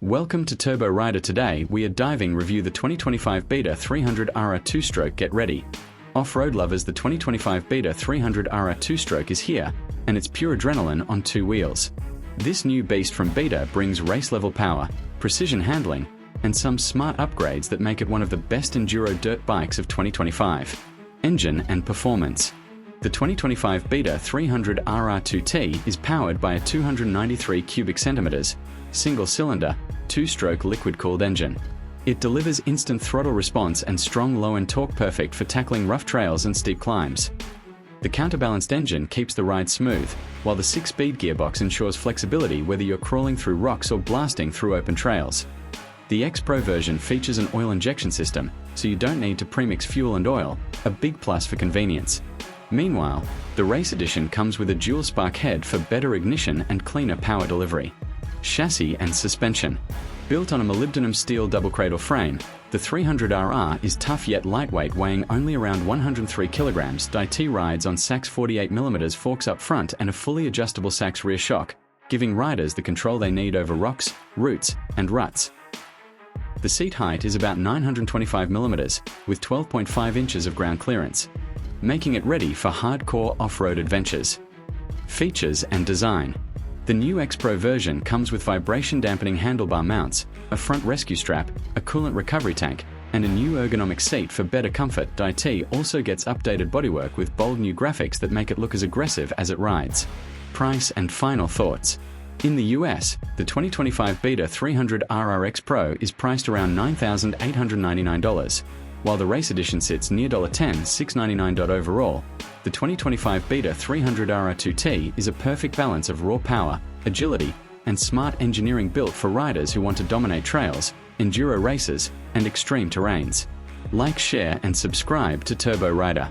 Welcome to Turbo Rider. Today we are diving review the 2025 Beta 300RR 2-stroke. Get ready. Off-road lovers, the 2025 Beta 300RR 2-stroke is here, and it's pure adrenaline on two wheels. This new beast from Beta brings race-level power, precision handling, and some smart upgrades that make it one of the best enduro dirt bikes of 2025. Engine and performance. The 2025 Beta 300RR 2T is powered by a 293 cubic centimeters, single-cylinder, two-stroke liquid-cooled engine. It delivers instant throttle response and strong low-end torque, perfect for tackling rough trails and steep climbs. The counterbalanced engine keeps the ride smooth, while the 6-speed gearbox ensures flexibility whether you're crawling through rocks or blasting through open trails. The X Pro version features an oil injection system, so you don't need to premix fuel and oil, a big plus for convenience. Meanwhile, the Race Edition comes with a dual spark head for better ignition and cleaner power delivery. Chassis and suspension. Built on a molybdenum steel double cradle frame, the 300RR is tough yet lightweight, weighing only around 103 kilograms. It rides on Sachs 48mm forks up front and a fully adjustable Sachs rear shock, giving riders the control they need over rocks, roots, and ruts. The seat height is about 925mm, with 12.5 inches of ground clearance, making it ready for hardcore off-road adventures. Features and design. The new X Pro version comes with vibration-dampening handlebar mounts, a front rescue strap, a coolant recovery tank, and a new ergonomic seat for better comfort. It also gets updated bodywork with bold new graphics that make it look as aggressive as it rides. Price and final thoughts. In the US, the 2025 Beta 300RR X Pro is priced around $9,899, while the Race Edition sits near $10,699. Overall, the 2025 Beta 300RR 2T is a perfect balance of raw power, agility, and smart engineering, built for riders who want to dominate trails, enduro races, and extreme terrains. Like, share, and subscribe to Turbo Rider.